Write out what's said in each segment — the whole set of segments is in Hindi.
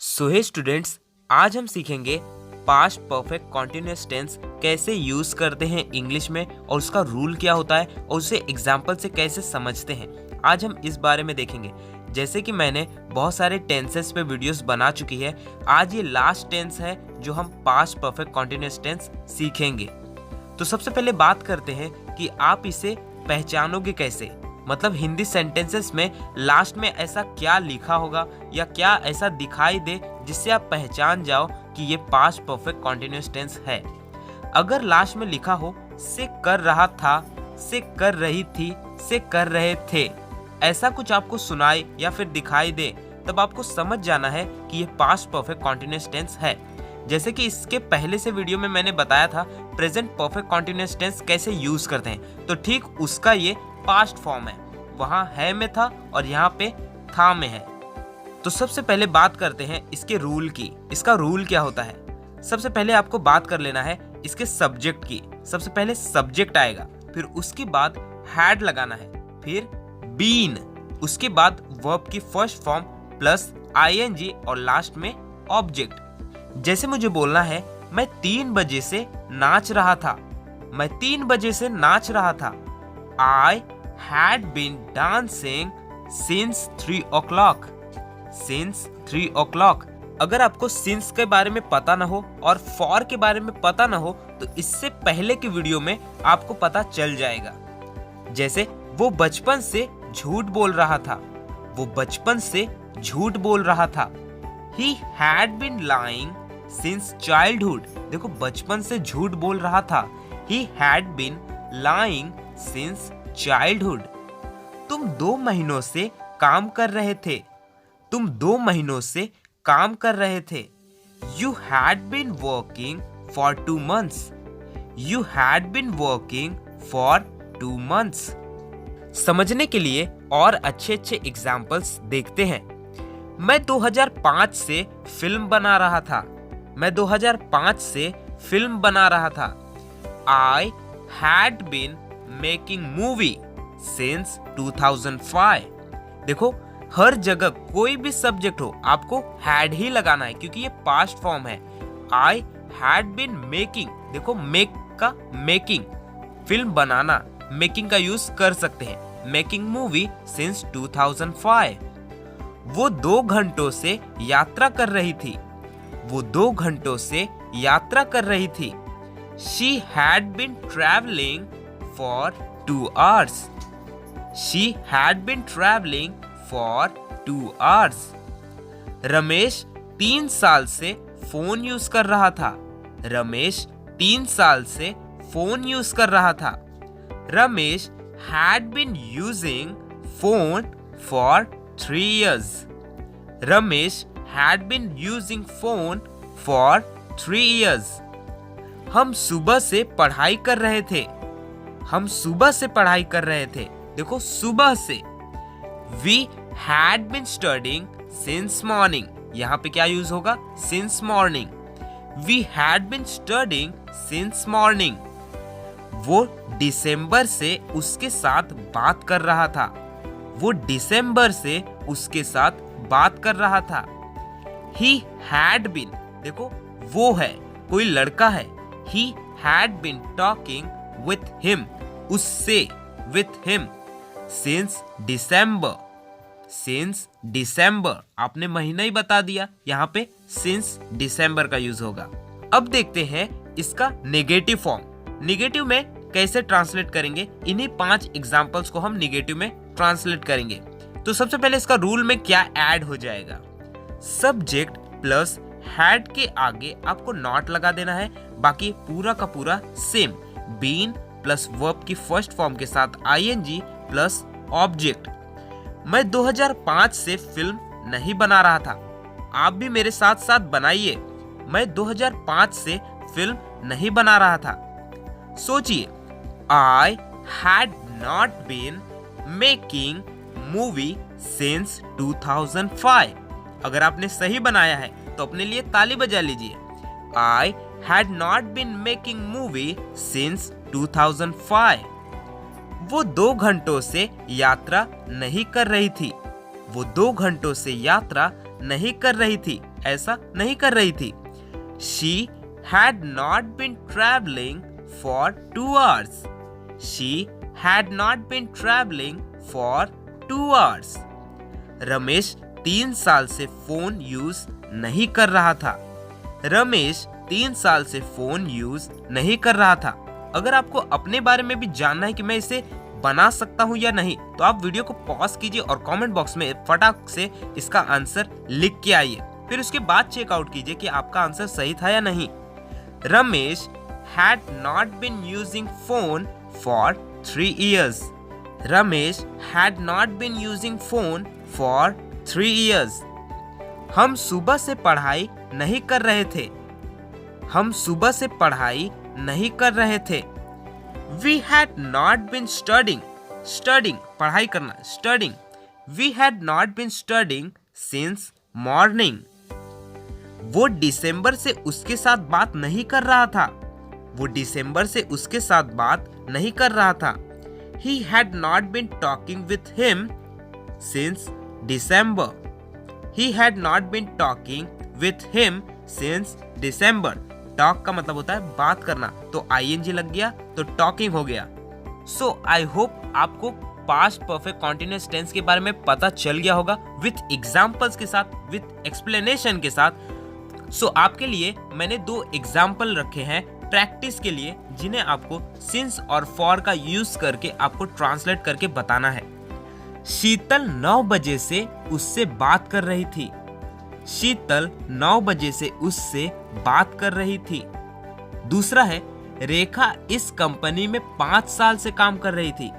सो हे स्टूडेंट्स, आज हम सीखेंगे पास्ट परफेक्ट कॉन्टिन्यूअस टेंस कैसे यूज करते हैं इंग्लिश में और उसका रूल क्या होता है और उसे एग्जाम्पल से कैसे समझते हैं। आज हम इस बारे में देखेंगे। जैसे कि मैंने बहुत सारे टेंसेस पे वीडियोस बना चुकी है, आज ये लास्ट टेंस है जो हम पास्ट परफेक्ट कॉन्टिन्यूअस टेंस सीखेंगे। तो सबसे पहले बात करते हैं कि आप इसे पहचानोगे कैसे, मतलब हिंदी सेंटेंसेस में लास्ट में ऐसा क्या लिखा होगा या क्या ऐसा दिखाई दे जिससे आप पहचान जाओ कि ये पास्ट परफेक्ट कॉन्टिन्यूअस टेंस है। अगर लास्ट में लिखा हो से कर रहा था, से कर रही थी, से कर रहे थे, ऐसा कुछ आपको सुनाई या फिर दिखाई दे, तब आपको समझ जाना है कि ये पास्ट परफेक्ट कॉन्टिन्यूअस टेंस है। जैसे कि इसके पहले से वीडियो में मैंने बताया था प्रेजेंट परफेक्ट कॉन्टिन्यूअस टेंस कैसे यूज करते हैं, तो ठीक उसका ये पास्ट फॉर्म है। वहां है में था और यहाँ पे था में है। तो सबसे पहले बात करते हैं इसके रूल की। इसका रूल क्या होता है? सबसे पहले आपको बात कर लेना है इसके सब्जेक्ट की। सबसे पहले सब्जेक्ट आएगा, फिर उसके बाद हैड लगाना है, फिर बीन, उसके बाद वर्ब की फर्स्ट फॉर्म प्लस आईएनजी और लास्ट में ऑब्जेक्ट। जैसे मुझे बोलना है मैं 3 बजे से नाच रहा था, मैं 3 बजे से नाच रहा था। I had been dancing since 3 o'clock. Since 3 o'clock. अगर आपको since के बारे में पता ना हो और for के बारे में पता ना हो तो इससे पहले की वीडियो में आपको पता चल जाएगा। जैसे वो बचपन से झूठ बोल रहा था, वो बचपन से झूठ बोल रहा था। He had been lying since childhood. देखो बचपन से झूठ बोल रहा था। He had been lying since childhood. तुम 2 महीनों से काम कर रहे थे, तुम 2 महीनों से काम कर रहे थे। You had been working for 2 months. You had been working for 2 months. समझने के लिए और अच्छे अच्छे एग्जाम्पल्स देखते हैं। मैं 2005 से फिल्म बना रहा था, मैं 2005 से फिल्म बना रहा था। I had been making movie since 2005. देखो हर जगह कोई भी सब्जेक्ट हो आपको had ही लगाना है क्योंकि ये पास्ट फॉर्म है। I had been making, देखो मेक का मेकिंग, फिल्म बनाना, मेकिंग का यूज कर सकते हैं। Making movie since 2005। वो 2 घंटों से यात्रा कर रही थी, वो 2 घंटों से यात्रा कर रही थी। She had been traveling for 2 hours. She had been traveling for 2 hours. Ramesh 3 साल से फोन यूज कर रहा था, रमेश 3 साल से फोन यूज कर रहा था। Ramesh had been using phone for 3 years. Ramesh had been using phone for 3 years. हम सुबह से पढ़ाई कर रहे थे, हम सुबह से पढ़ाई कर रहे थे। देखो सुबह से। We had been studying since morning. यहाँ पे क्या यूज होगा? Since morning. We had been studying since morning. वो दिसंबर से उसके साथ बात कर रहा था, वो दिसंबर से उसके साथ बात कर रहा था। He had been, देखो वो है, कोई लड़का है। He had been talking with him, उससे, with him, since December. Since December, आपने महीना ही बता दिया, यहाँ पे since December का यूज होगा। अब देखते हैं इसका नेगेटिव फॉर्म। नेगेटिव में कैसे ट्रांसलेट करेंगे, इन्हीं 5 एग्जाम्पल्स को हम नेगेटिव में ट्रांसलेट करेंगे। तो सबसे पहले इसका रूल में क्या ऐड हो जाएगा? सब्जेक्ट प्लस हैड के आगे आपको नॉट लगा देना है, बाकी पूरा का पूरा सेम। बीन प्लस वर्ब की फर्स्ट फॉर्म के साथ आईएनजी प्लस ऑब्जेक्ट। मैं 2005 से फिल्म नहीं बना रहा था, आप भी मेरे साथ साथ बनाइए। मैं 2005 से फिल्म नहीं बना रहा था। सोचिए, I had not been making movie since 2005. अगर आपने सही बनाया है तो अपने लिए ताली बजा लीजिए। I had not been making movie since 2005. वो 2 घंटों से यात्रा नहीं कर रही थी, वो 2 घंटों से यात्रा नहीं कर रही थी। ऐसा नहीं कर रही थी। She had not been traveling for 2 hours. She had not been traveling for 2 hours. Ramesh 3 साल से फोन यूज नहीं कर रहा था। रमेश 3 साल से फोन यूज नहीं कर रहा था। अगर आपको अपने बारे में भी जानना है कि मैं इसे बना सकता हूँ या नहीं, तो आप वीडियो को पॉज कीजिए और कमेंट बॉक्स में फटाक से इसका आंसर लिख के आइए। फिर उसके बाद चेकआउट कीजिए कि आपका आंसर सही था या नहीं। Ramesh had not been using phone for 3 years. Ramesh had not been using phone for 3 years. हम सुबह से पढ़ाई नहीं कर रहे थे। हम सुबह से पढ़ाई नहीं कर रहे थे। We had not been studying. Studying पढ़ाई करना, studying. We had not been studying since morning. वो दिसंबर से उसके साथ बात नहीं कर रहा था। वो दिसंबर से उसके साथ बात नहीं कर रहा था। He had not been talking with him since December. He had not been talking with him since December. Talk का मतलब होता है बात करना, तो ing लग गया तो टॉकिंग हो गया। सो आई होप आपको पास्ट परफेक्ट कॉन्टिन्यूअस टेंस के बारे में पता चल गया होगा, विथ एग्जाम्पल्स के साथ, विथ एक्सप्लेनेशन के साथ। सो आपके लिए मैंने 2 एग्जाम्पल रखे हैं प्रैक्टिस के लिए, जिन्हें आपको सिंस और फॉर का यूज करके आपको ट्रांसलेट करके बताना है। शीतल 9 बजे से उससे बात कर रही थी। शीतल 9 बजे से उससे बात कर रही थी। दूसरा है, रेखा इस कंपनी में 5 साल से काम कर रही थी।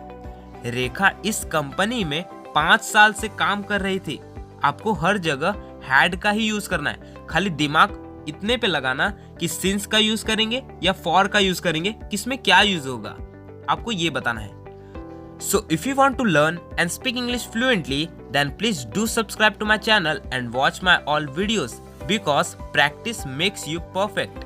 रेखा इस कंपनी में 5 साल से काम कर रही थी। आपको हर जगह हैड का ही यूज करना है, खाली दिमाग इतने पे लगाना कि सिंस का यूज करेंगे या फॉर का यूज करेंगे, किसमें क्या यूज होगा, आपको ये बताना है। So if you want to learn and speak English fluently, then please do subscribe to my channel and watch my all videos, because practice makes you perfect.